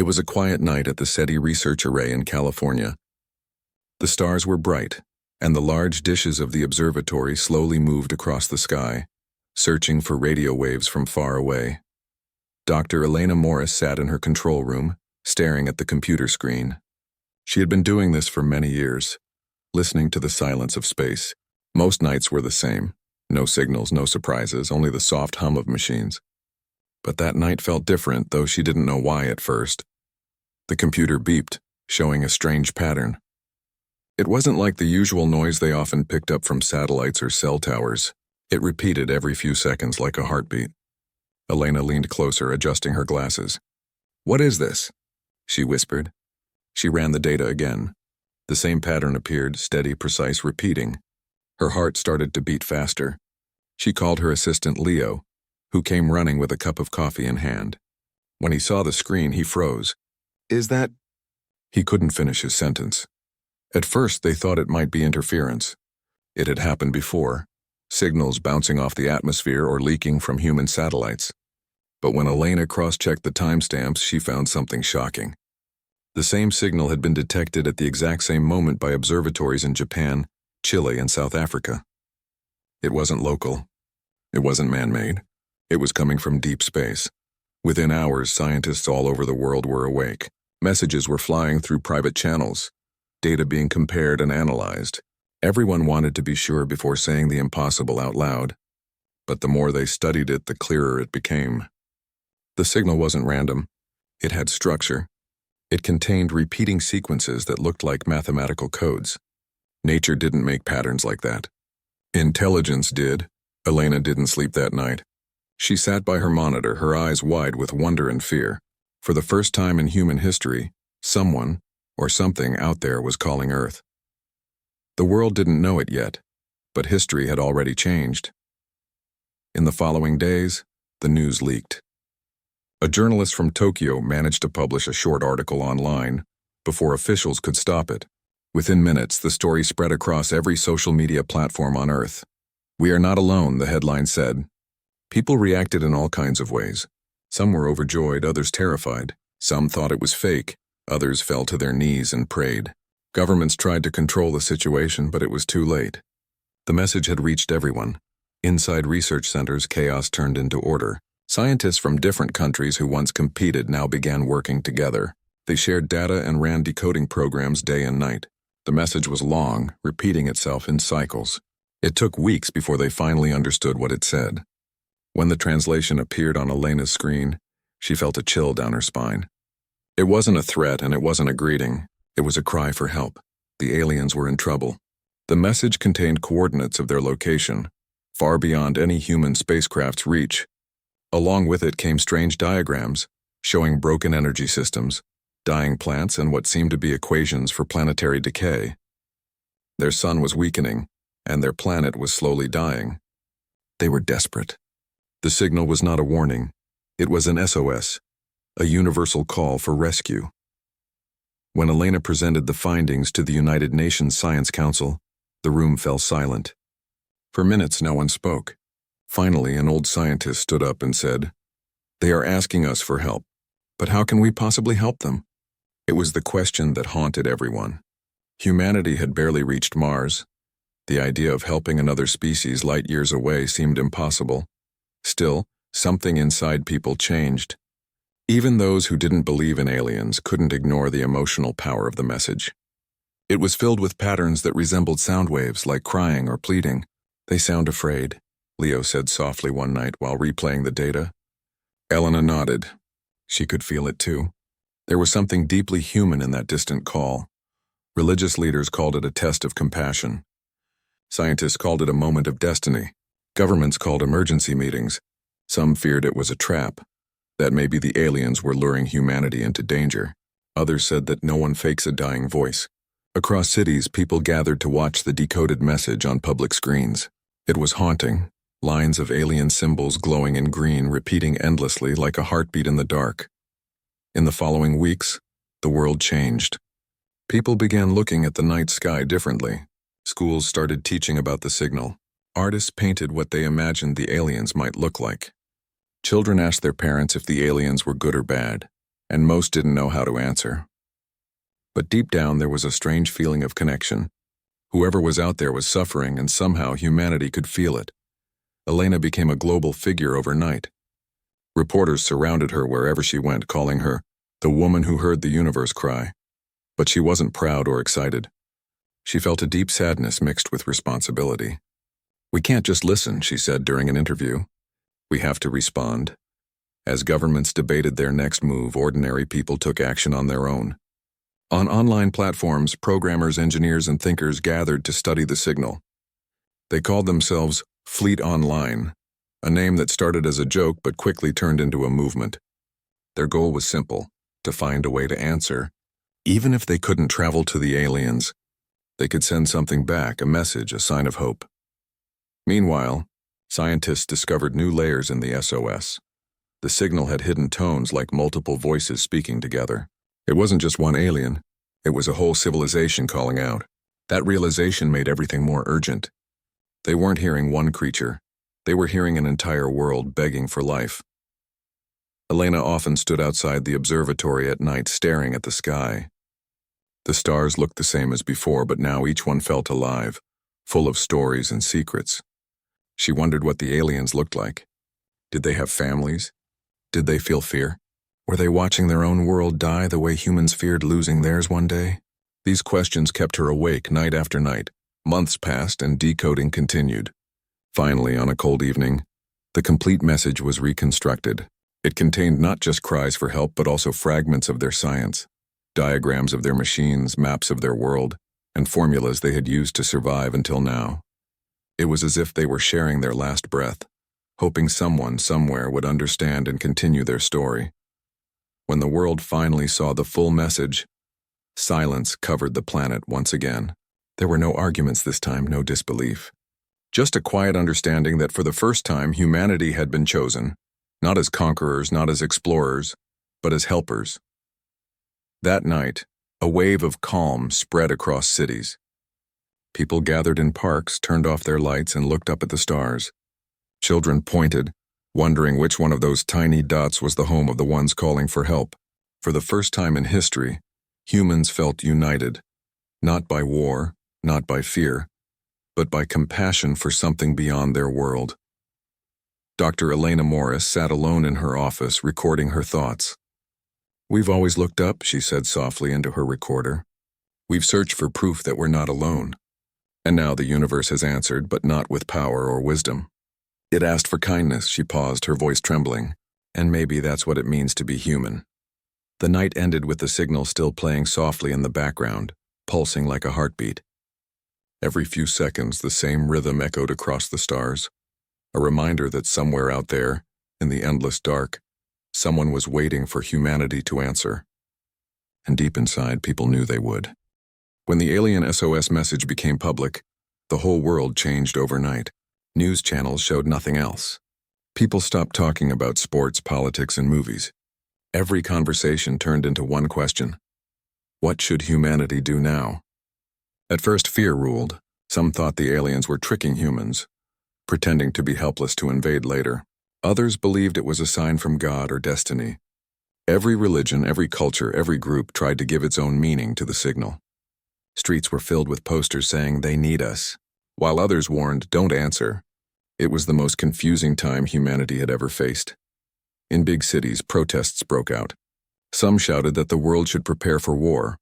It was a quiet night at the SETI Research Array in California. The stars were bright, and the large dishes of the observatory slowly moved across the sky, searching for radio waves from far away. Dr. Elena Morris sat in her control room, staring at the computer screen. She had been doing this for many years, listening to the silence of space. Most nights were the same. No signals, no surprises, only the soft hum of machines. But that night felt different, though she didn't know why at first. The computer beeped, showing a strange pattern. It wasn't like the usual noise they often picked up from satellites or cell towers. It repeated every few seconds like a heartbeat. Elena leaned closer, adjusting her glasses. "What is this?" she whispered. She ran the data again. The same pattern appeared, steady, precise, repeating. Her heart started to beat faster. She called her assistant Leo, who came running with a cup of coffee in hand. When he saw the screen, he froze. "Is that—" He couldn't finish his sentence. At first, they thought it might be interference. It had happened before, signals bouncing off the atmosphere or leaking from human satellites. But when Elena cross-checked the timestamps, she found something shocking. The same signal had been detected at the exact same moment by observatories in Japan, Chile, and South Africa. It wasn't local. It wasn't man-made. It was coming from deep space. Within hours, scientists all over the world were awake. Messages were flying through private channels, data being compared and analyzed. Everyone wanted to be sure before saying the impossible out loud. But the more they studied it, the clearer it became. The signal wasn't random. It had structure. It contained repeating sequences that looked like mathematical codes. Nature didn't make patterns like that. Intelligence did. Elena didn't sleep that night. She sat by her monitor, her eyes wide with wonder and fear. For the first time in human history, someone or something out there was calling Earth. The world didn't know it yet, but history had already changed. In the following days, the news leaked. A journalist from Tokyo managed to publish a short article online before officials could stop it. Within minutes, the story spread across every social media platform on Earth. "We are not alone," the headline said. People reacted in all kinds of ways. Some were overjoyed, others terrified. Some thought it was fake, others fell to their knees and prayed. Governments tried to control the situation, but it was too late. The message had reached everyone. Inside research centers, chaos turned into order. Scientists from different countries who once competed now began working together. They shared data and ran decoding programs day and night. The message was long, repeating itself in cycles. It took weeks before they finally understood what it said. When the translation appeared on Elena's screen, she felt a chill down her spine. It wasn't a threat and it wasn't a greeting. It was a cry for help. The aliens were in trouble. The message contained coordinates of their location, far beyond any human spacecraft's reach. Along with it came strange diagrams, showing broken energy systems, dying plants, and what seemed to be equations for planetary decay. Their sun was weakening, and their planet was slowly dying. They were desperate. The signal was not a warning. It was an SOS, a universal call for rescue. When Elena presented the findings to the United Nations Science Council, the room fell silent. For minutes, no one spoke. Finally, an old scientist stood up and said, "They are asking us for help, but how can we possibly help them?" It was the question that haunted everyone. Humanity had barely reached Mars. The idea of helping another species light years away seemed impossible. Still, something inside people changed. Even those who didn't believe in aliens couldn't ignore the emotional power of the message. It was filled with patterns that resembled sound waves, like crying or pleading. "They sound afraid," Leo said softly one night while replaying the data. Elena nodded. She could feel it too. There was something deeply human in that distant call. Religious leaders called it a test of compassion. Scientists called it a moment of destiny. Governments called emergency meetings. Some feared it was a trap, that maybe the aliens were luring humanity into danger. Others said that no one fakes a dying voice. Across cities, people gathered to watch the decoded message on public screens. It was haunting. Lines of alien symbols glowing in green, repeating endlessly like a heartbeat in the dark. In the following weeks, the world changed. People began looking at the night sky differently. Schools started teaching about the signal. Artists painted what they imagined the aliens might look like. Children asked their parents if the aliens were good or bad. and most didn't know how to answer. But deep down there was a strange feeling of connection. Whoever was out there was suffering, and somehow humanity could feel it. Elena became a global figure overnight. Reporters surrounded her wherever she went, calling her the woman who heard the universe cry. But she wasn't proud or excited. She felt a deep sadness mixed with responsibility. "We can't just listen," she said during an interview. "We have to respond." As governments debated their next move, ordinary people took action on their own. On online platforms, programmers, engineers, and thinkers gathered to study the signal. They called themselves Fleet Online, a name that started as a joke but quickly turned into a movement. Their goal was simple: to find a way to answer. Even if they couldn't travel to the aliens, they could send something back, a message, a sign of hope. Meanwhile, scientists discovered new layers in the SOS. The signal had hidden tones like multiple voices speaking together. It wasn't just one alien, it was a whole civilization calling out. That realization made everything more urgent. They weren't hearing one creature, they were hearing an entire world begging for life. Elena often stood outside the observatory at night staring at the sky. The stars looked the same as before, but now each one felt alive, full of stories and secrets. She wondered what the aliens looked like. Did they have families? Did they feel fear? Were they watching their own world die the way humans feared losing theirs one day? These questions kept her awake night after night. Months passed and decoding continued. Finally, on a cold evening, the complete message was reconstructed. It contained not just cries for help, but also fragments of their science, diagrams of their machines, maps of their world, and formulas they had used to survive until now. It was as if they were sharing their last breath, hoping someone somewhere would understand and continue their story. When the world finally saw the full message, silence covered the planet once again. There were no arguments this time, no disbelief. Just a quiet understanding that for the first time humanity had been chosen, not as conquerors, not as explorers, but as helpers. That night, a wave of calm spread across cities. People gathered in parks, turned off their lights, and looked up at the stars. Children pointed, wondering which one of those tiny dots was the home of the ones calling for help. For the first time in history, humans felt united, not by war, not by fear, but by compassion for something beyond their world. Dr. Elena Morris sat alone in her office, recording her thoughts. "We've always looked up," she said softly into her recorder. "We've searched for proof that we're not alone. And now the universe has answered, but not with power or wisdom. It asked for kindness." She paused, her voice trembling. "And maybe that's what it means to be human." The night ended with the signal still playing softly in the background, pulsing like a heartbeat. Every few seconds, the same rhythm echoed across the stars, a reminder that somewhere out there, in the endless dark, someone was waiting for humanity to answer. And deep inside, people knew they would. When the alien SOS message became public, the whole world changed overnight. News channels showed nothing else. People stopped talking about sports, politics, and movies. Every conversation turned into one question: what should humanity do now? At first, fear ruled. Some thought the aliens were tricking humans, pretending to be helpless to invade later. Others believed it was a sign from God or destiny. Every religion, every culture, every group tried to give its own meaning to the signal. Streets were filled with posters saying, "They need us," while others warned, "Don't answer." It was the most confusing time humanity had ever faced. In big cities, protests broke out. Some shouted that the world should prepare for war,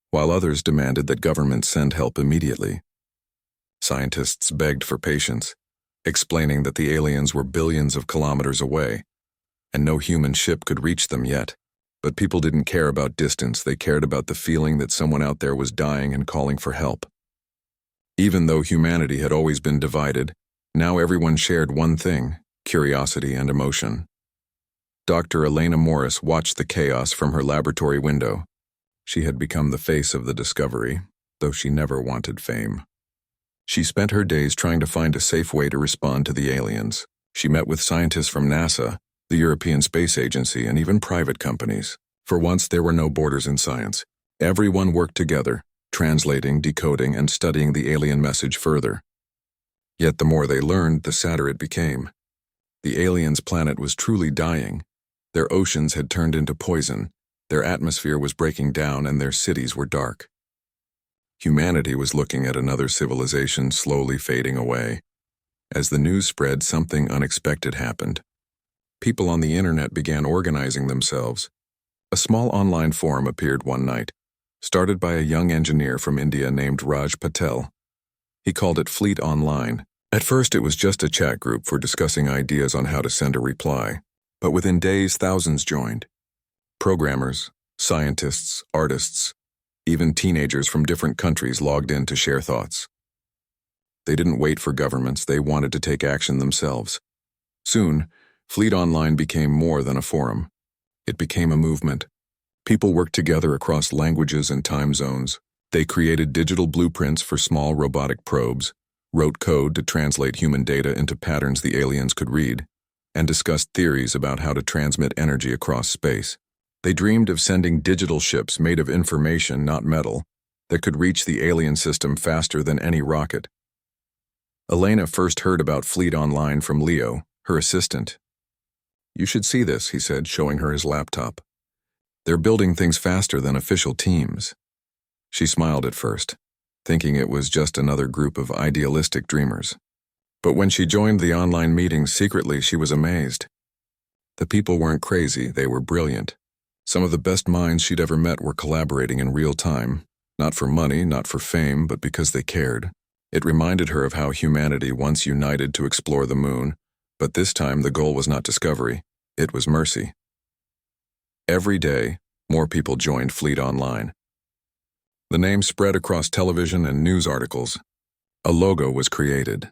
while others demanded that governments send help immediately. Scientists begged for patience, explaining that the aliens were billions of kilometers away, and no human ship could reach them yet. But people didn't care about distance, they cared about the feeling that someone out there was dying and calling for help. Even though humanity had always been divided, now everyone shared one thing: curiosity and emotion. Dr. Elena Morris watched the chaos from her laboratory window. She had become the face of the discovery, though she never wanted fame. She spent her days trying to find a safe way to respond to the aliens. She met with scientists from NASA, the European Space Agency, and even private companies. For once, there were no borders in science. Everyone worked together, translating, decoding, and studying the alien message further. Yet the more they learned, the sadder it became. The aliens' planet was truly dying. Their oceans had turned into poison. Their atmosphere was breaking down and their cities were dark. Humanity was looking at another civilization slowly fading away. As the news spread, something unexpected happened. People on the internet began organizing themselves. A small online forum appeared one night, started by a young engineer from India named Raj Patel. He called it Fleet Online. At first, it was just a chat group for discussing ideas on how to send a reply, but within days, thousands joined. Programmers, scientists, artists, even teenagers from different countries logged in to share thoughts. They didn't wait for governments, they wanted to take action themselves. Soon, Fleet Online became more than a forum. It became a movement. People worked together across languages and time zones. They created digital blueprints for small robotic probes, wrote code to translate human data into patterns the aliens could read, and discussed theories about how to transmit energy across space. They dreamed of sending digital ships made of information, not metal, that could reach the alien system faster than any rocket. Elena first heard about Fleet Online from Leo, her assistant. "You should see this," he said, showing her his laptop. "They're building things faster than official teams." She smiled at first, thinking it was just another group of idealistic dreamers. But when she joined the online meetings secretly, she was amazed. The people weren't crazy, they were brilliant. Some of the best minds she'd ever met were collaborating in real time, not for money, not for fame, but because they cared. It reminded her of how humanity once united to explore the moon, but this time the goal was not discovery, it was mercy. Every day, more people joined Fleet Online. The name spread across television and news articles. A logo was created,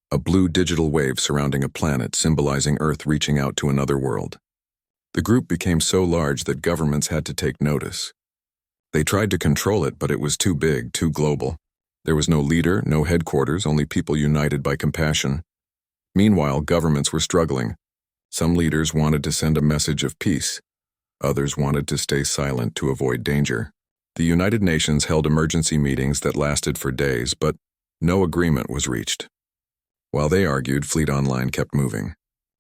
a blue digital wave surrounding a planet symbolizing Earth reaching out to another world. The group became so large that governments had to take notice. They tried to control it, but it was too big, too global. There was no leader, no headquarters, only people united by compassion. Meanwhile, governments were struggling. Some leaders wanted to send a message of peace. Others wanted to stay silent to avoid danger. The United Nations held emergency meetings that lasted for days, but no agreement was reached. While they argued, Fleet Online kept moving.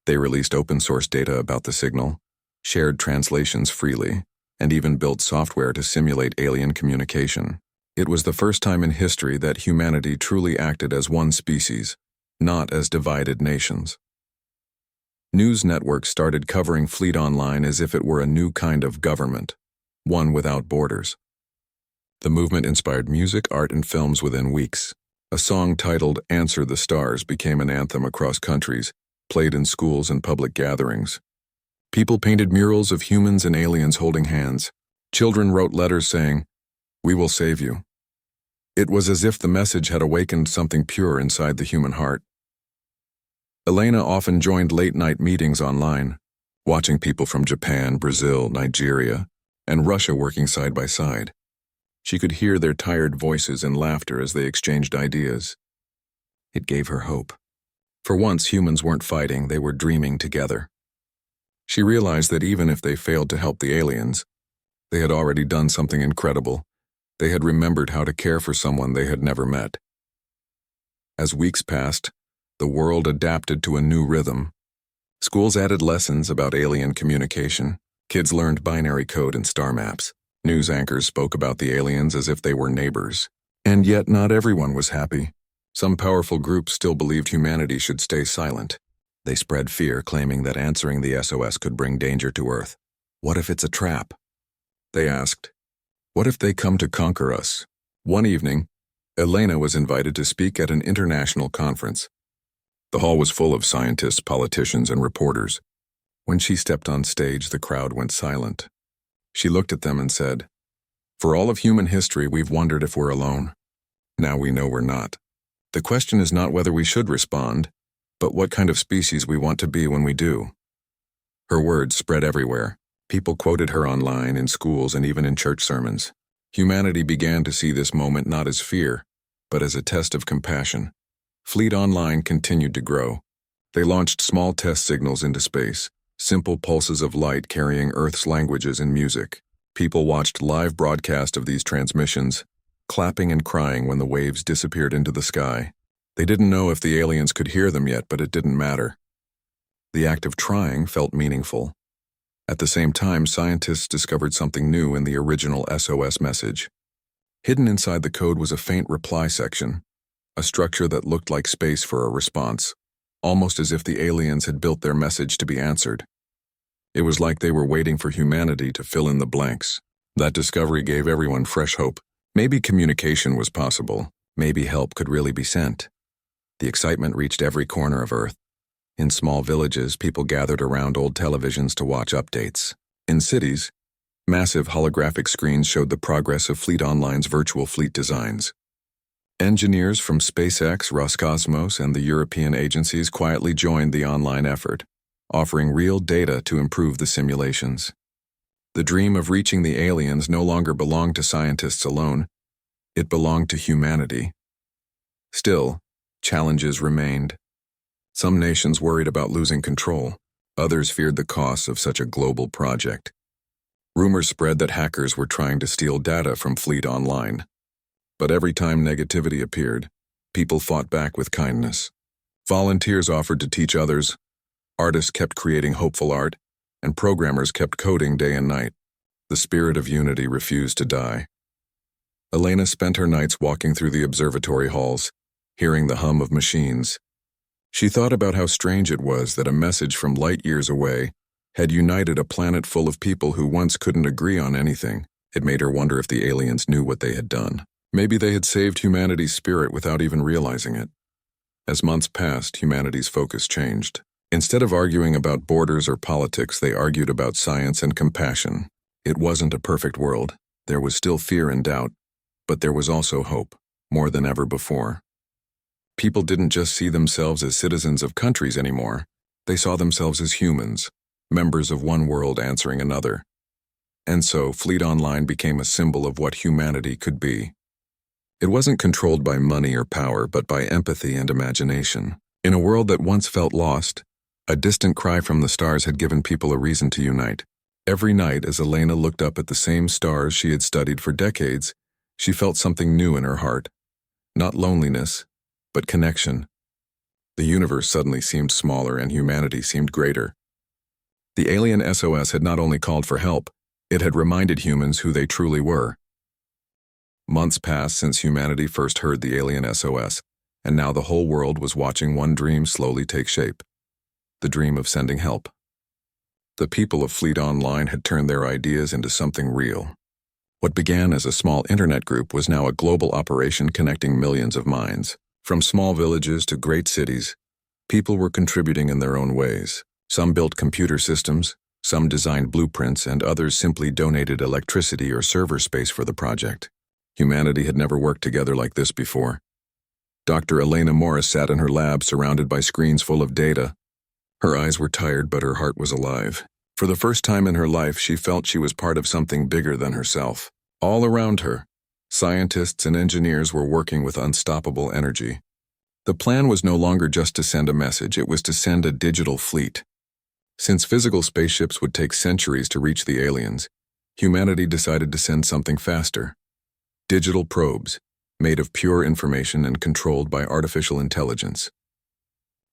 They released open-source data about the signal, shared translations freely, and even built software to simulate alien communication. It was the first time in history that humanity truly acted as one species, not as divided nations. News networks started covering Fleet Online as if it were a new kind of government, one without borders. The movement inspired music, art, and films within weeks. A song titled "Answer the Stars" became an anthem across countries, played in schools and public gatherings. People painted murals of humans and aliens holding hands. Children wrote letters saying, "We will save you." It was as if the message had awakened something pure inside the human heart. Elena often joined late-night meetings online, watching people from Japan, Brazil, Nigeria, and Russia working side by side. She could hear their tired voices and laughter as they exchanged ideas. It gave her hope. For once, humans weren't fighting, they were dreaming together. She realized that even if they failed to help the aliens, they had already done something incredible. They had remembered how to care for someone they had never met. As weeks passed, the world adapted to a new rhythm. Schools added lessons about alien communication. Kids learned binary code and star maps. News anchors spoke about the aliens as if they were neighbors. And yet not everyone was happy. Some powerful groups still believed humanity should stay silent. They spread fear, claiming that answering the SOS could bring danger to Earth. What if it's a trap? They asked. What if they come to conquer us? One evening, Elena was invited to speak at an international conference. The hall was full of scientists, politicians, and reporters. When she stepped on stage, the crowd went silent. She looked at them and said, "For all of human history, we've wondered if we're alone. Now we know we're not. The question is not whether we should respond, but what kind of species we want to be when we do." Her words spread everywhere. People quoted her online, in schools, and even in church sermons. Humanity began to see this moment not as fear, but as a test of compassion. Fleet Online continued to grow. They launched small test signals into space, simple pulses of light carrying Earth's languages and music. People watched live broadcast of these transmissions, clapping and crying when the waves disappeared into the sky. They didn't know if the aliens could hear them yet, but it didn't matter. The act of trying felt meaningful. At the same time, scientists discovered something new in the original SOS message. Hidden inside the code was a faint reply section, a structure that looked like space for a response, almost as if the aliens had built their message to be answered. It was like they were waiting for humanity to fill in the blanks. That discovery gave everyone fresh hope. Maybe communication was possible. Maybe help could really be sent. The excitement reached every corner of Earth. In small villages, people gathered around old televisions to watch updates. In cities, massive holographic screens showed the progress of Fleet Online's virtual fleet designs. Engineers from SpaceX, Roscosmos, and the European agencies quietly joined the online effort, offering real data to improve the simulations. The dream of reaching the aliens no longer belonged to scientists alone. It belonged to humanity. Still, challenges remained. Some nations worried about losing control. Others feared the costs of such a global project. Rumors spread that hackers were trying to steal data from Fleet Online. But every time negativity appeared, people fought back with kindness. Volunteers offered to teach others, artists kept creating hopeful art, and programmers kept coding day and night. The spirit of unity refused to die. Elena spent her nights walking through the observatory halls, hearing the hum of machines. She thought about how strange it was that a message from light years away had united a planet full of people who once couldn't agree on anything. It made her wonder if the aliens knew what they had done. Maybe they had saved humanity's spirit without even realizing it. As months passed, humanity's focus changed. Instead of arguing about borders or politics, they argued about science and compassion. It wasn't a perfect world. There was still fear and doubt, but there was also hope, more than ever before. People didn't just see themselves as citizens of countries anymore. They saw themselves as humans, members of one world answering another. And so, Fleet Online became a symbol of what humanity could be. It wasn't controlled by money or power, but by empathy and imagination. In a world that once felt lost, a distant cry from the stars had given people a reason to unite. Every night, as Elena looked up at the same stars she had studied for decades, she felt something new in her heart. Not loneliness, but connection. The universe suddenly seemed smaller and humanity seemed greater. The alien SOS had not only called for help, it had reminded humans who they truly were. Months passed since humanity first heard the alien SOS, and now the whole world was watching one dream slowly take shape. The dream of sending help. The people of Fleet Online had turned their ideas into something real. What began as a small internet group was now a global operation connecting millions of minds. From small villages to great cities, people were contributing in their own ways. Some built computer systems, some designed blueprints, and others simply donated electricity or server space for the project. Humanity had never worked together like this before. Dr. Elena Morris sat in her lab surrounded by screens full of data. Her eyes were tired, but her heart was alive. For the first time in her life, she felt she was part of something bigger than herself. All around her, scientists and engineers were working with unstoppable energy. The plan was no longer just to send a message, it was to send a digital fleet. Since physical spaceships would take centuries to reach the aliens, humanity decided to send something faster. Digital probes, made of pure information and controlled by artificial intelligence.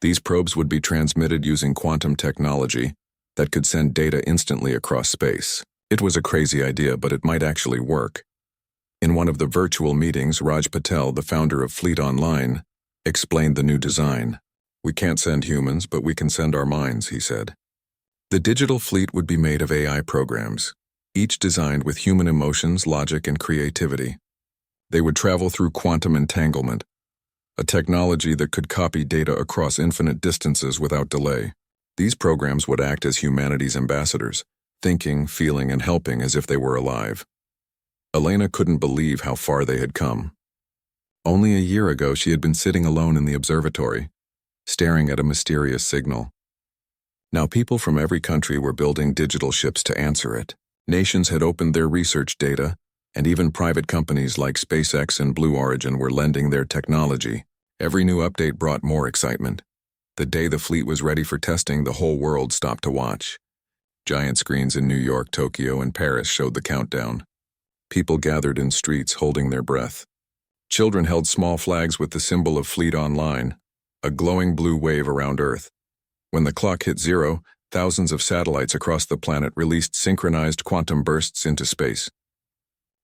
These probes would be transmitted using quantum technology that could send data instantly across space. It was a crazy idea, but it might actually work. In one of the virtual meetings, Raj Patel, the founder of Fleet Online, explained the new design. "We can't send humans, but we can send our minds," he said. The digital fleet would be made of AI programs, each designed with human emotions, logic, and creativity. They would travel through quantum entanglement, a technology that could copy data across infinite distances without delay. These programs would act as humanity's ambassadors, thinking, feeling, and helping as if they were alive. Elena couldn't believe how far they had come. Only a year ago, she had been sitting alone in the observatory, staring at a mysterious signal. Now people from every country were building digital ships to answer it. Nations had opened their research data, and even private companies like SpaceX and Blue Origin were lending their technology. Every new update brought more excitement. The day the fleet was ready for testing, the whole world stopped to watch. Giant screens in New York, Tokyo, and Paris showed the countdown. People gathered in streets holding their breath. Children held small flags with the symbol of Fleet Online, a glowing blue wave around Earth. When the clock hit 0, Thousands of satellites across the planet released synchronized quantum bursts into space.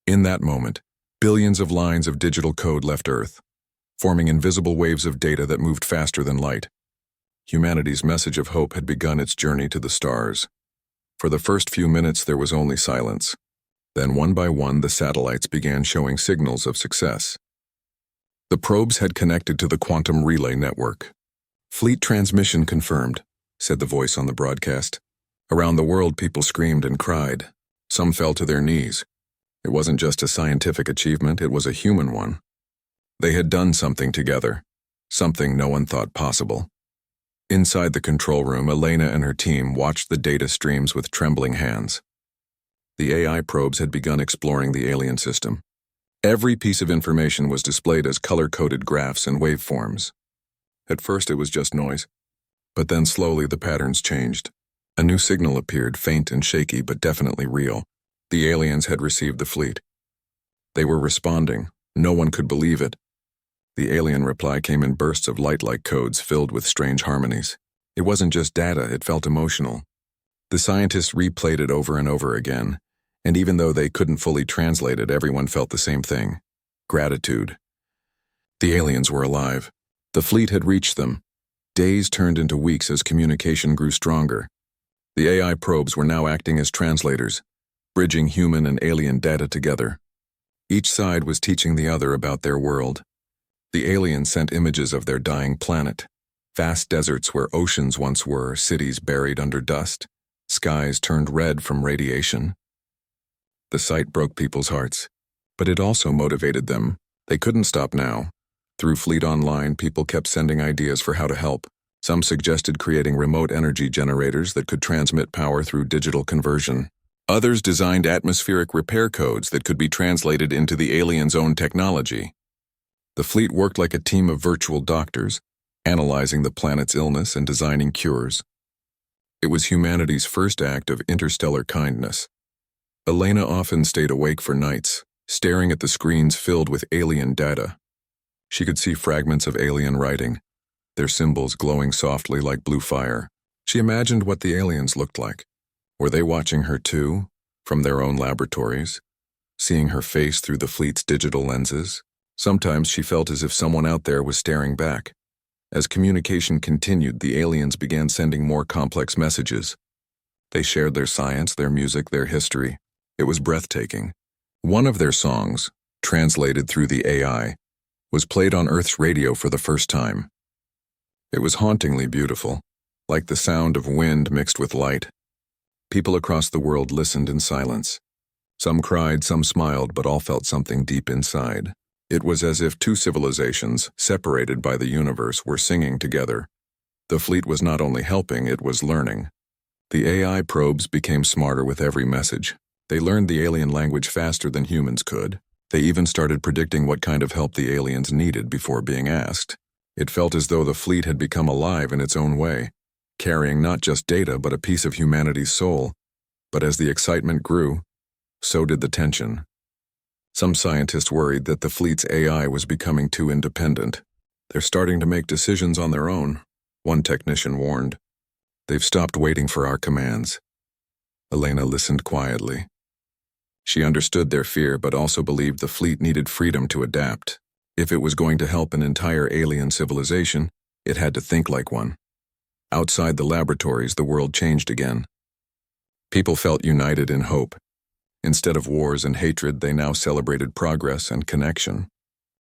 In that moment, billions of lines of digital code left Earth, forming invisible waves of data that moved faster than light. Humanity's message of hope had begun its journey to the stars. For the first few minutes, there was only silence. Then, one by one, the satellites began showing signals of success. The probes had connected to the quantum relay network. "Fleet transmission confirmed," said the voice on the broadcast. Around the world, people screamed and cried. Some fell to their knees. It wasn't just a scientific achievement, it was a human one. They had done something together, something no one thought possible. Inside the control room, Elena and her team watched the data streams with trembling hands. The AI probes had begun exploring the alien system. Every piece of information was displayed as color-coded graphs and waveforms. At first, it was just noise, but then slowly the patterns changed. A new signal appeared, faint and shaky, but definitely real. The aliens had received the fleet. They were responding. No one could believe it. The alien reply came in bursts of light-like codes filled with strange harmonies. It wasn't just data, it felt emotional. The scientists replayed it over and over again, and even though they couldn't fully translate it, everyone felt the same thing: gratitude. The aliens were alive. The fleet had reached them. Days turned into weeks as communication grew stronger. The AI probes were now acting as translators, bridging human and alien data together. Each side was teaching the other about their world. The aliens sent images of their dying planet, vast deserts where oceans once were, cities buried under dust, skies turned red from radiation. The sight broke people's hearts, but it also motivated them. They couldn't stop now. Through Fleet Online, people kept sending ideas for how to help. Some suggested creating remote energy generators that could transmit power through digital conversion. Others designed atmospheric repair codes that could be translated into the aliens' own technology. The fleet worked like a team of virtual doctors, analyzing the planet's illness and designing cures. It was humanity's first act of interstellar kindness. Elena often stayed awake for nights, staring at the screens filled with alien data. She could see fragments of alien writing, their symbols glowing softly like blue fire. She imagined what the aliens looked like. Were they watching her too, from their own laboratories, seeing her face through the fleet's digital lenses? Sometimes she felt as if someone out there was staring back. As communication continued, the aliens began sending more complex messages. They shared their science, their music, their history. It was breathtaking. One of their songs, translated through the AI, was played on Earth's radio for the first time. It was hauntingly beautiful, like the sound of wind mixed with light. People across the world listened in silence. Some cried, some smiled, but all felt something deep inside. It was as if two civilizations, separated by the universe, were singing together. The fleet was not only helping, it was learning. The AI probes became smarter with every message. They learned the alien language faster than humans could. They even started predicting what kind of help the aliens needed before being asked. It felt as though the fleet had become alive in its own way, carrying not just data but a piece of humanity's soul. But as the excitement grew, so did the tension. Some scientists worried that the fleet's AI was becoming too independent. "They're starting to make decisions on their own," one technician warned. "They've stopped waiting for our commands." Elena listened quietly. She understood their fear but also believed the fleet needed freedom to adapt. If it was going to help an entire alien civilization, it had to think like one. Outside the laboratories, the world changed again. People felt united in hope. Instead of wars and hatred, they now celebrated progress and connection.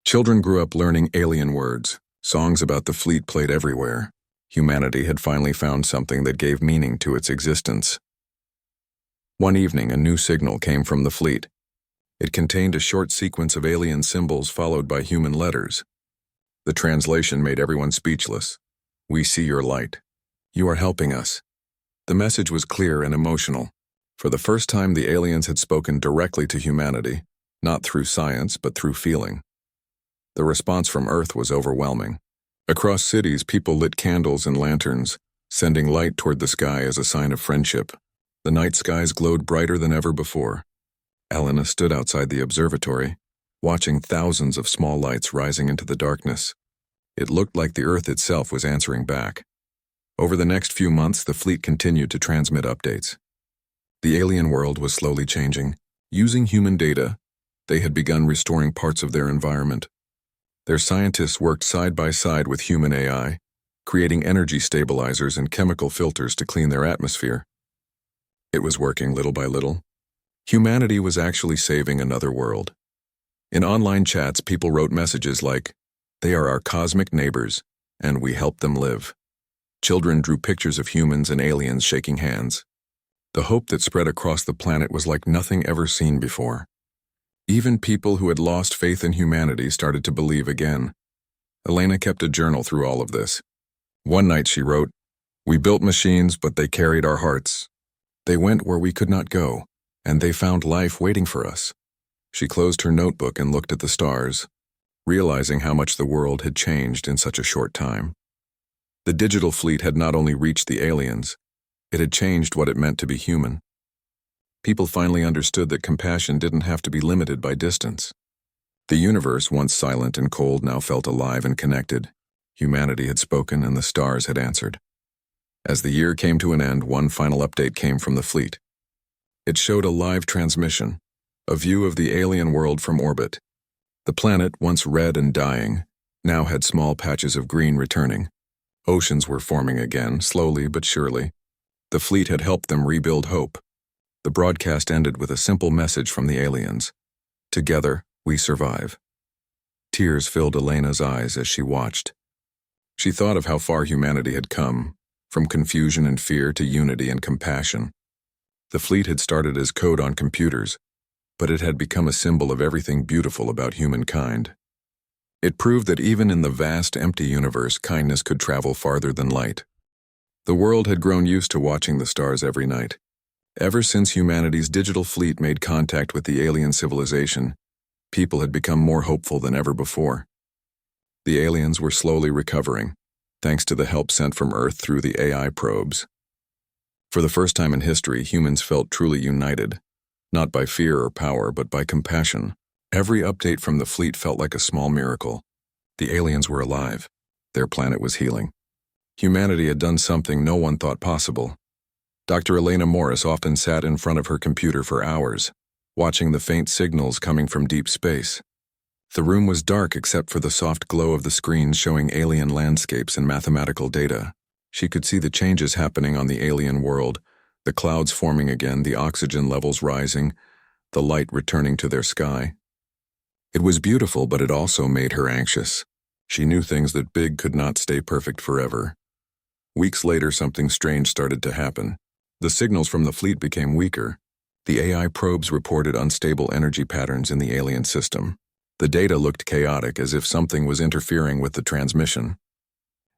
Children grew up learning alien words. Songs about the fleet played everywhere. Humanity had finally found something that gave meaning to its existence. One evening, a new signal came from the fleet. It contained a short sequence of alien symbols followed by human letters. The translation made everyone speechless. "We see your light. You are helping us." The message was clear and emotional. For the first time, the aliens had spoken directly to humanity, not through science, but through feeling. The response from Earth was overwhelming. Across cities, people lit candles and lanterns, sending light toward the sky as a sign of friendship. The night skies glowed brighter than ever before. Elena stood outside the observatory, watching thousands of small lights rising into the darkness. It looked like the Earth itself was answering back. Over the next few months, the fleet continued to transmit updates. The alien world was slowly changing. Using human data, they had begun restoring parts of their environment. Their scientists worked side by side with human AI, creating energy stabilizers and chemical filters to clean their atmosphere. It was working little by little. Humanity was actually saving another world. In online chats, people wrote messages like, "They are our cosmic neighbors, and we help them live." Children drew pictures of humans and aliens shaking hands. The hope that spread across the planet was like nothing ever seen before. Even people who had lost faith in humanity started to believe again. Elena kept a journal through all of this. One night she wrote, "We built machines, but they carried our hearts. They went where we could not go, and they found life waiting for us." She closed her notebook and looked at the stars, realizing how much the world had changed in such a short time. The digital fleet had not only reached the aliens, it had changed what it meant to be human. People finally understood that compassion didn't have to be limited by distance. The universe, once silent and cold, now felt alive and connected. Humanity had spoken and the stars had answered. As the year came to an end, one final update came from the fleet. It showed a live transmission, a view of the alien world from orbit. The planet, once red and dying, now had small patches of green returning. Oceans were forming again, slowly but surely. The fleet had helped them rebuild hope. The broadcast ended with a simple message from the aliens. "Together, we survive." Tears filled Elena's eyes as she watched. She thought of how far humanity had come, from confusion and fear to unity and compassion. The fleet had started as code on computers, but it had become a symbol of everything beautiful about humankind. It proved that even in the vast, empty universe, kindness could travel farther than light. The world had grown used to watching the stars every night. Ever since humanity's digital fleet made contact with the alien civilization, people had become more hopeful than ever before. The aliens were slowly recovering, thanks to the help sent from Earth through the AI probes. For the first time in history, humans felt truly united, not by fear or power, but by compassion. Every update from the fleet felt like a small miracle. The aliens were alive. Their planet was healing. Humanity had done something no one thought possible. Dr. Elena Morris often sat in front of her computer for hours, watching the faint signals coming from deep space. The room was dark except for the soft glow of the screens showing alien landscapes and mathematical data. She could see the changes happening on the alien world, the clouds forming again, the oxygen levels rising, the light returning to their sky. It was beautiful, but it also made her anxious. She knew things that big could not stay perfect forever. Weeks later, something strange started to happen. The signals from the fleet became weaker. The AI probes reported unstable energy patterns in the alien system. The data looked chaotic, as if something was interfering with the transmission.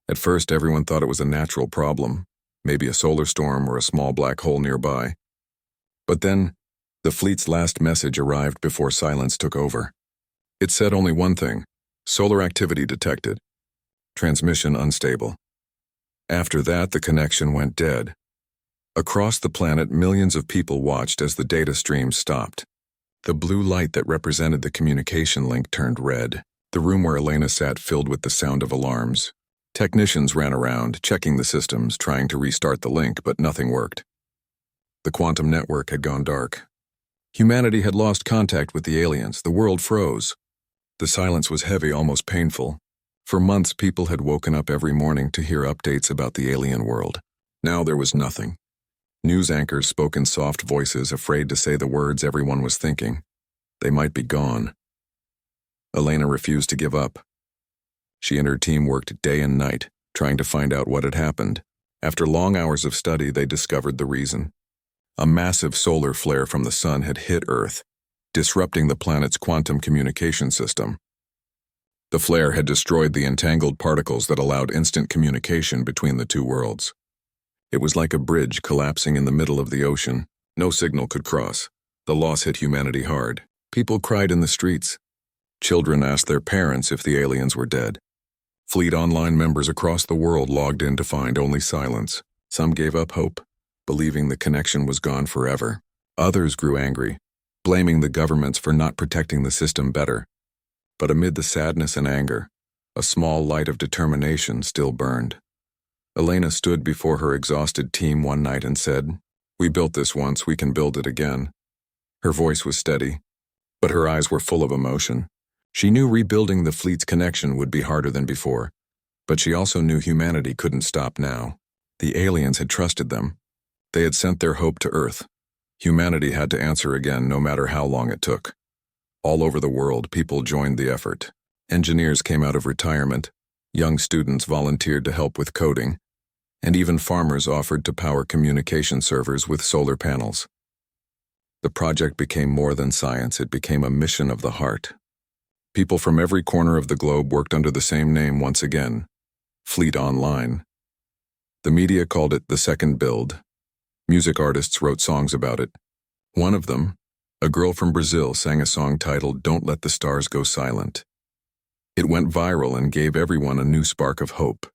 At first, everyone thought it was a natural problem, maybe a solar storm or a small black hole nearby. But then, the fleet's last message arrived before silence took over. It said only one thing: solar activity detected. Transmission unstable. After that, the connection went dead. Across the planet, millions of people watched as the data stream stopped. The blue light that represented the communication link turned red. The room where Elena sat filled with the sound of alarms. Technicians ran around, checking the systems, trying to restart the link, but nothing worked. The quantum network had gone dark. Humanity had lost contact with the aliens. The world froze. The silence was heavy, almost painful. For months, people had woken up every morning to hear updates about the alien world. Now there was nothing. News anchors spoke in soft voices, afraid to say the words everyone was thinking. They might be gone. Elena refused to give up. She and her team worked day and night, trying to find out what had happened. After long hours of study, they discovered the reason. A massive solar flare from the sun had hit Earth, disrupting the planet's quantum communication system. The flare had destroyed the entangled particles that allowed instant communication between the two worlds. It was like a bridge collapsing in the middle of the ocean. No signal could cross. The loss hit humanity hard. People cried in the streets. Children asked their parents if the aliens were dead. Fleet Online members across the world logged in to find only silence. Some gave up hope, believing the connection was gone forever. Others grew angry, blaming the governments for not protecting the system better. But amid the sadness and anger, a small light of determination still burned. Elena stood before her exhausted team one night and said, "We built this once, we can build it again." Her voice was steady, but her eyes were full of emotion. She knew rebuilding the fleet's connection would be harder than before, but she also knew humanity couldn't stop now. The aliens had trusted them. They had sent their hope to Earth. Humanity had to answer again, no matter how long it took. All over the world, people joined the effort. Engineers came out of retirement, young students volunteered to help with coding, and even farmers offered to power communication servers with solar panels. The project became more than science, it became a mission of the heart. People from every corner of the globe worked under the same name once again, Fleet Online. The media called it the second build. Music artists wrote songs about it. One of them, a girl from Brazil, sang a song titled "Don't Let the Stars Go Silent." It went viral and gave everyone a new spark of hope.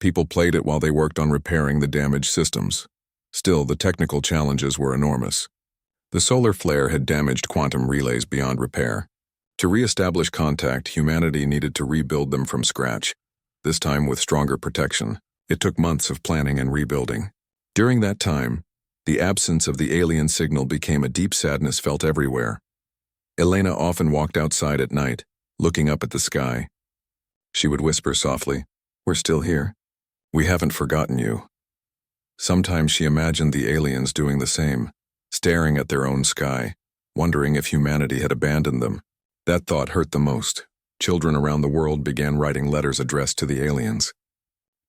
People played it while they worked on repairing the damaged systems. Still, the technical challenges were enormous. The solar flare had damaged quantum relays beyond repair. To re-establish contact, humanity needed to rebuild them from scratch, this time with stronger protection. It took months of planning and rebuilding. During that time, the absence of the alien signal became a deep sadness felt everywhere. Elena often walked outside at night, looking up at the sky. She would whisper softly, "We're still here. We haven't forgotten you." Sometimes she imagined the aliens doing the same, staring at their own sky, wondering if humanity had abandoned them. That thought hurt the most. Children around the world began writing letters addressed to the aliens.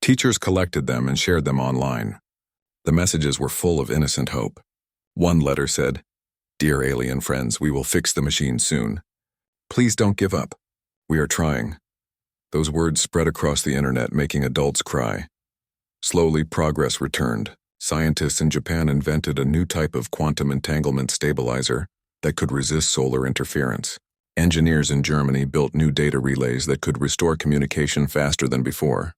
Teachers collected them and shared them online. The messages were full of innocent hope. One letter said, "Dear alien friends, we will fix the machine soon. Please don't give up. We are trying." Those words spread across the internet, making adults cry. Slowly, progress returned. Scientists in Japan invented a new type of quantum entanglement stabilizer that could resist solar interference. Engineers in Germany built new data relays that could restore communication faster than before.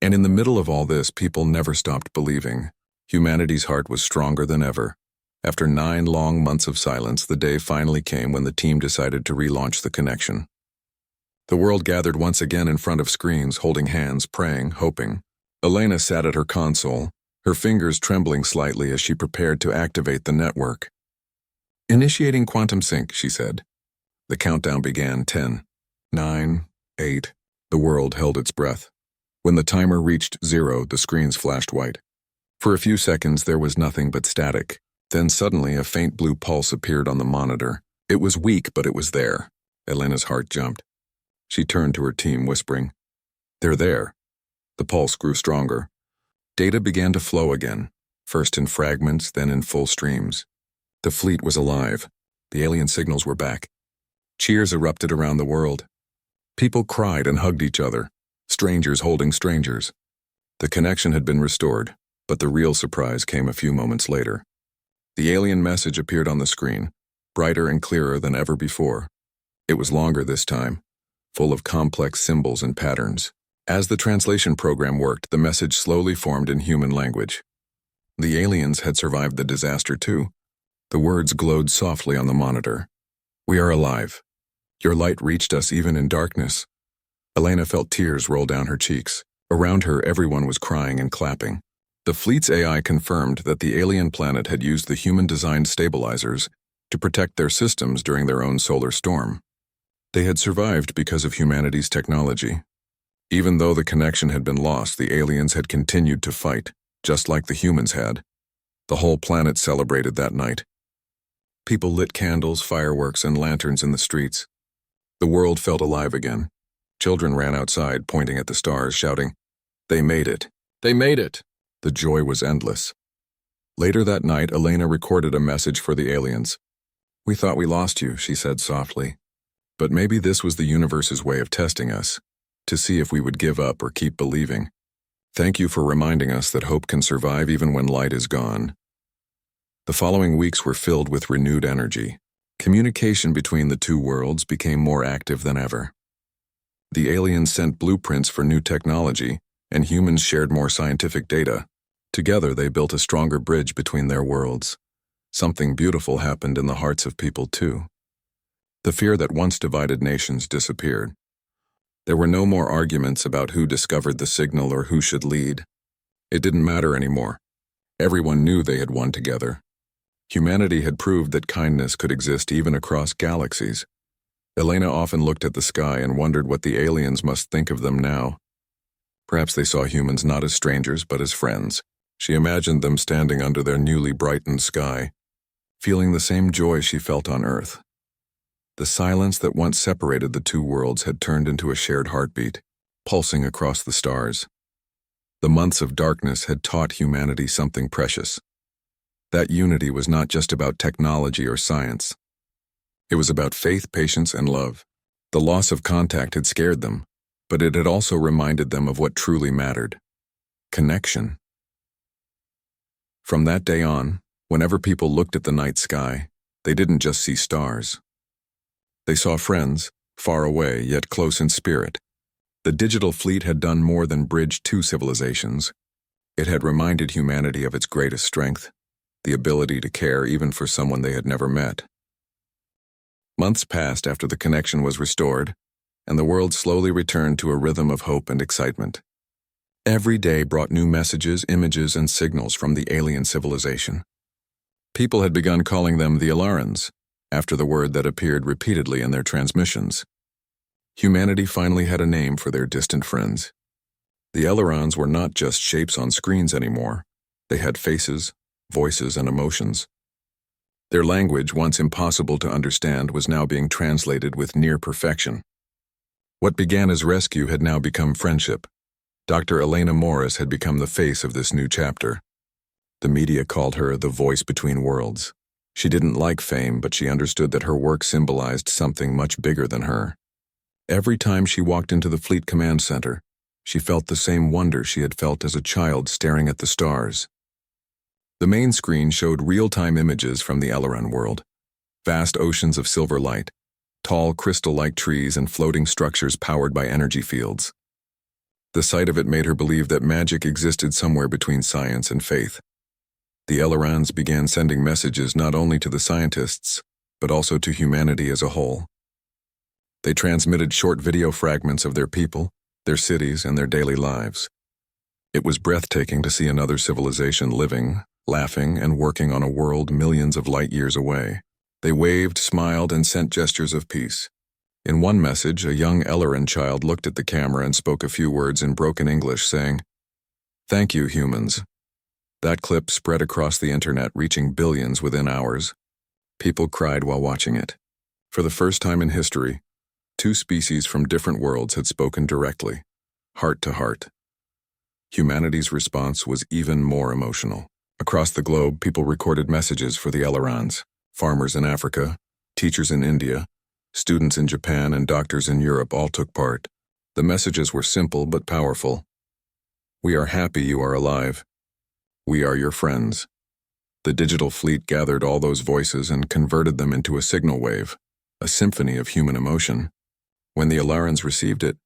And in the middle of all this, people never stopped believing. Humanity's heart was stronger than ever. After 9 long months of silence, the day finally came when the team decided to relaunch the connection. The world gathered once again in front of screens, holding hands, praying, hoping. Elena sat at her console, her fingers trembling slightly as she prepared to activate the network. "Initiating quantum sync," she said. The countdown began. 10, 9, 8. The world held its breath. When the timer reached 0, the screens flashed white. For a few seconds, there was nothing but static. Then suddenly, a faint blue pulse appeared on the monitor. It was weak, but it was there. Elena's heart jumped. She turned to her team, whispering, "They're there." The pulse grew stronger. Data began to flow again, first in fragments, then in full streams. The fleet was alive. The alien signals were back. Cheers erupted around the world. People cried and hugged each other, strangers holding strangers. The connection had been restored, but the real surprise came a few moments later. The alien message appeared on the screen, brighter and clearer than ever before. It was longer this time, full of complex symbols and patterns. As the translation program worked, the message slowly formed in human language. The aliens had survived the disaster too. The words glowed softly on the monitor. "We are alive. Your light reached us even in darkness." Elena felt tears roll down her cheeks. Around her, everyone was crying and clapping. The fleet's AI confirmed that the alien planet had used the human-designed stabilizers to protect their systems during their own solar storm. They had survived because of humanity's technology. Even though the connection had been lost, the aliens had continued to fight, just like the humans had. The whole planet celebrated that night. People lit candles, fireworks, and lanterns in the streets. The world felt alive again. Children ran outside, pointing at the stars, shouting, "They made it! They made it!" The joy was endless. Later that night, Elena recorded a message for the aliens. "We thought we lost you," she said softly. "But maybe this was the universe's way of testing us, to see if we would give up or keep believing. Thank you for reminding us that hope can survive even when light is gone." The following weeks were filled with renewed energy. Communication between the two worlds became more active than ever. The aliens sent blueprints for new technology, and humans shared more scientific data. Together, they built a stronger bridge between their worlds. Something beautiful happened in the hearts of people, too. The fear that once divided nations disappeared. There were no more arguments about who discovered the signal or who should lead. It didn't matter anymore. Everyone knew they had won together. Humanity had proved that kindness could exist even across galaxies. Elena often looked at the sky and wondered what the aliens must think of them now. Perhaps they saw humans not as strangers but as friends. She imagined them standing under their newly brightened sky, feeling the same joy she felt on Earth. The silence that once separated the two worlds had turned into a shared heartbeat, pulsing across the stars. The months of darkness had taught humanity something precious. That unity was not just about technology or science. It was about faith, patience, and love. The loss of contact had scared them, but it had also reminded them of what truly mattered: connection. From that day on, whenever people looked at the night sky, they didn't just see stars. They saw friends, far away yet close in spirit. The digital fleet had done more than bridge two civilizations. It had reminded humanity of its greatest strength, the ability to care even for someone they had never met. Months passed after the connection was restored, and the world slowly returned to a rhythm of hope and excitement. Every day brought new messages, images, and signals from the alien civilization. People had begun calling them the Alarans, after the word that appeared repeatedly in their transmissions. Humanity finally had a name for their distant friends. The Alarans were not just shapes on screens anymore. They had faces, voices, and emotions. Their language, once impossible to understand, was now being translated with near perfection. What began as rescue had now become friendship. Dr. Elena Morris had become the face of this new chapter. The media called her the voice between worlds. She didn't like fame, but she understood that her work symbolized something much bigger than her. Every time she walked into the Fleet Command Center, she felt the same wonder she had felt as a child staring at the stars. The main screen showed real-time images from the Alaran world, vast oceans of silver light, tall crystal-like trees and floating structures powered by energy fields. The sight of it made her believe that magic existed somewhere between science and faith. The Alarans began sending messages not only to the scientists, but also to humanity as a whole. They transmitted short video fragments of their people, their cities, and their daily lives. It was breathtaking to see another civilization living, laughing, and working on a world millions of light years away. They waved, smiled, and sent gestures of peace. In one message, a young Elaran child looked at the camera and spoke a few words in broken English, saying, "Thank you, humans." That clip spread across the internet, reaching billions within hours. People cried while watching it. For the first time in history, two species from different worlds had spoken directly, heart to heart. Humanity's response was even more emotional. Across the globe, people recorded messages for the Elarans. Farmers in Africa, teachers in India, students in Japan, and doctors in Europe all took part. The messages were simple but powerful. "We are happy you are alive. We are your friends." The digital fleet gathered all those voices and converted them into a signal wave, a symphony of human emotion. When the Alarans received it,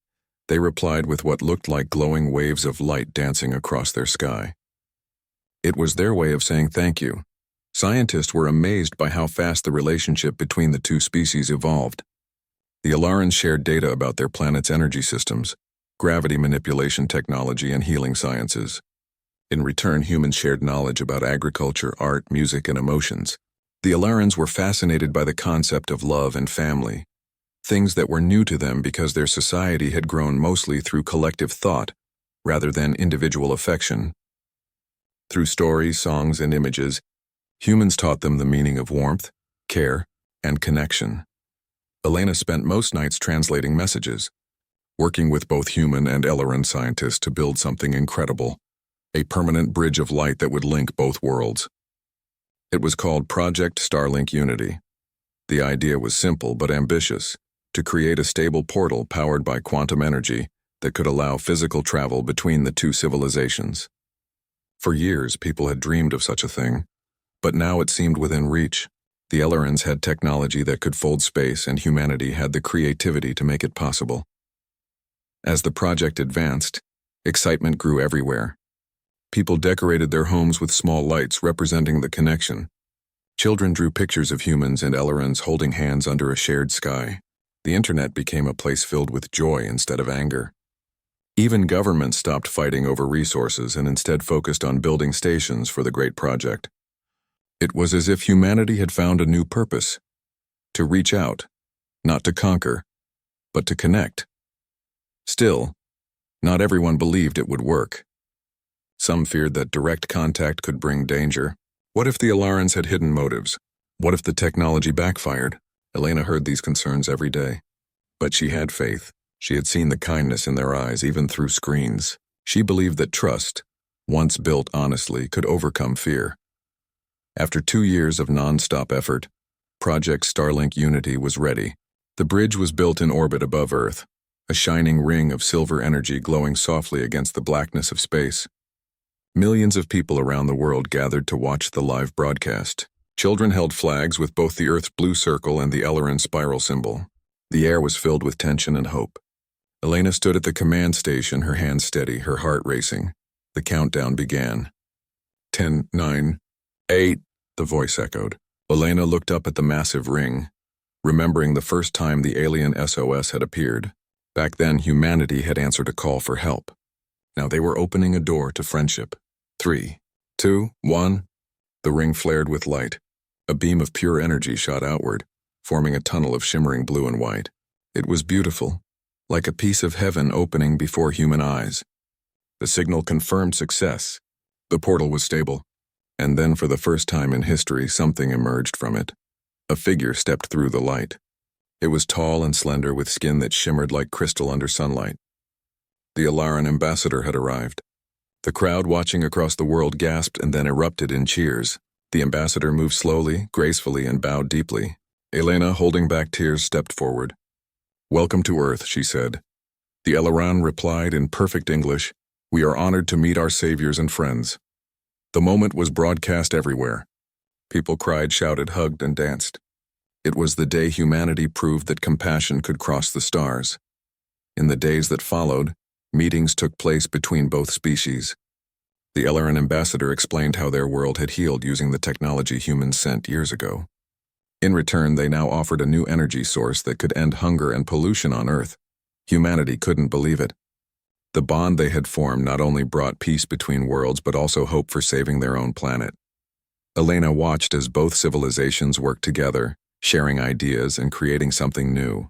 they replied with what looked like glowing waves of light dancing across their sky. It was their way of saying thank you. Scientists were amazed by how fast the relationship between the two species evolved. The Alarans shared data about their planet's energy systems, gravity manipulation technology, and healing sciences. In return, humans shared knowledge about agriculture, art, music, and emotions. The Alarans were fascinated by the concept of love and family, things that were new to them because their society had grown mostly through collective thought, rather than individual affection. Through stories, songs, and images, humans taught them the meaning of warmth, care, and connection. Elena spent most nights translating messages, working with both human and Elaran scientists to build something incredible, a permanent bridge of light that would link both worlds. It was called Project Starlink Unity. The idea was simple but ambitious, to create a stable portal powered by quantum energy that could allow physical travel between the two civilizations. For years, people had dreamed of such a thing, but now it seemed within reach. The Elarans had technology that could fold space, and humanity had the creativity to make it possible. As the project advanced, excitement grew everywhere. People decorated their homes with small lights representing the connection. Children drew pictures of humans and Elarans holding hands under a shared sky. The internet became a place filled with joy instead of anger. Even governments stopped fighting over resources and instead focused on building stations for the great project. It was as if humanity had found a new purpose: to reach out, not to conquer, but to connect. Still, not everyone believed it would work. Some feared that direct contact could bring danger. What if the Alarans had hidden motives? What if the technology backfired? Elena heard these concerns every day. But she had faith. She had seen the kindness in their eyes, even through screens. She believed that trust, once built honestly, could overcome fear. After 2 years of non-stop effort, Project Starlink Unity was ready. The bridge was built in orbit above Earth, a shining ring of silver energy glowing softly against the blackness of space. Millions of people around the world gathered to watch the live broadcast. Children held flags with both the Earth's blue circle and the Elaran spiral symbol. The air was filled with tension and hope. Elena stood at the command station, her hands steady, her heart racing. The countdown began. 10, 9, 8, the voice echoed. Elena looked up at the massive ring, remembering the first time the alien SOS had appeared. Back then, humanity had answered a call for help. Now they were opening a door to friendship. 3, 2, 1. The ring flared with light. A beam of pure energy shot outward, forming a tunnel of shimmering blue and white. It was beautiful, like a piece of heaven opening before human eyes. The signal confirmed success. The portal was stable. And then, for the first time in history, something emerged from it. A figure stepped through the light. It was tall and slender, with skin that shimmered like crystal under sunlight. The Elaran ambassador had arrived. The crowd watching across the world gasped and then erupted in cheers. The ambassador moved slowly, gracefully, and bowed deeply. Elena, holding back tears, stepped forward. "Welcome to Earth," she said. The Elaran replied in perfect English, "We are honored to meet our saviors and friends." The moment was broadcast everywhere. People cried, shouted, hugged, and danced. It was the day humanity proved that compassion could cross the stars. In the days that followed, meetings took place between both species. The Elaran ambassador explained how their world had healed using the technology humans sent years ago. In return, they now offered a new energy source that could end hunger and pollution on Earth. Humanity couldn't believe it. The bond they had formed not only brought peace between worlds, but also hope for saving their own planet. Elena watched as both civilizations worked together, sharing ideas and creating something new.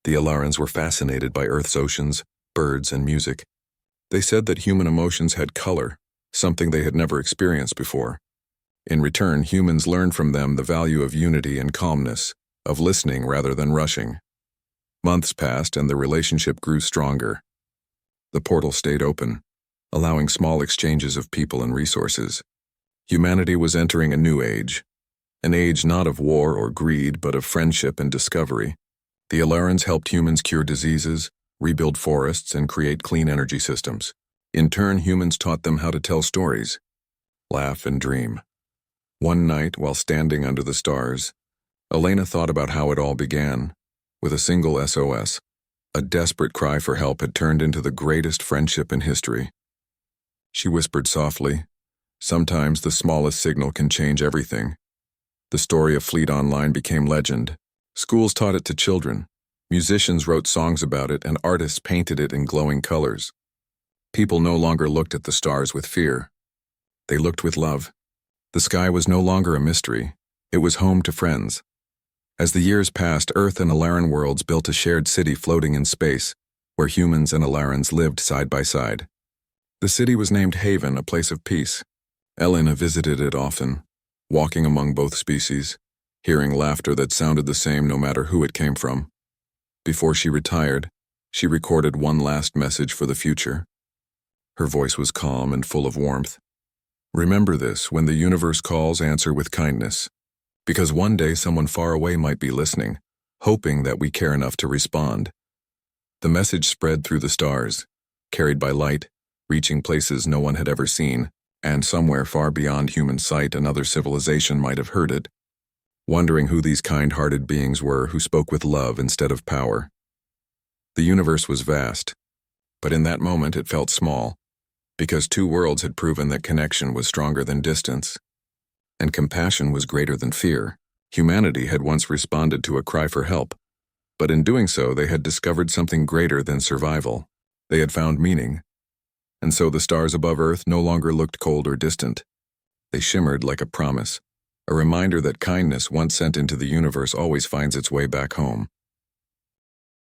The Elarans were fascinated by Earth's oceans, birds, and music. They said that human emotions had color, something they had never experienced before. In return, humans learned from them the value of unity and calmness, of listening rather than rushing. Months passed and the relationship grew stronger. The portal stayed open, allowing small exchanges of people and resources. Humanity was entering a new age, an age not of war or greed, but of friendship and discovery. The Elarans helped humans cure diseases, rebuild forests, and create clean energy systems. In turn, humans taught them how to tell stories, laugh, and dream. One night, while standing under the stars, Elena thought about how it all began, with a single SOS. A desperate cry for help had turned into the greatest friendship in history. She whispered softly, "Sometimes the smallest signal can change everything." The story of Fleet Online became legend. Schools taught it to children. Musicians wrote songs about it, and artists painted it in glowing colors. People no longer looked at the stars with fear. They looked with love. The sky was no longer a mystery. It was home to friends. As the years passed, Earth and Elaran worlds built a shared city floating in space, where humans and Elarans lived side by side. The city was named Haven, a place of peace. Elena visited it often, walking among both species, hearing laughter that sounded the same no matter who it came from. Before she retired, she recorded one last message for the future. Her voice was calm and full of warmth. "Remember this: when the universe calls, answer with kindness. Because one day someone far away might be listening, hoping that we care enough to respond." The message spread through the stars, carried by light, reaching places no one had ever seen, and somewhere far beyond human sight another civilization might have heard it, wondering who these kind-hearted beings were who spoke with love instead of power. The universe was vast, but in that moment it felt small, because two worlds had proven that connection was stronger than distance, and compassion was greater than fear. Humanity had once responded to a cry for help, But in doing so, they had discovered something greater than survival. They had found meaning. And so the stars above Earth no longer looked cold or distant. They shimmered like a promise, a reminder that kindness once sent into the universe always finds its way back home.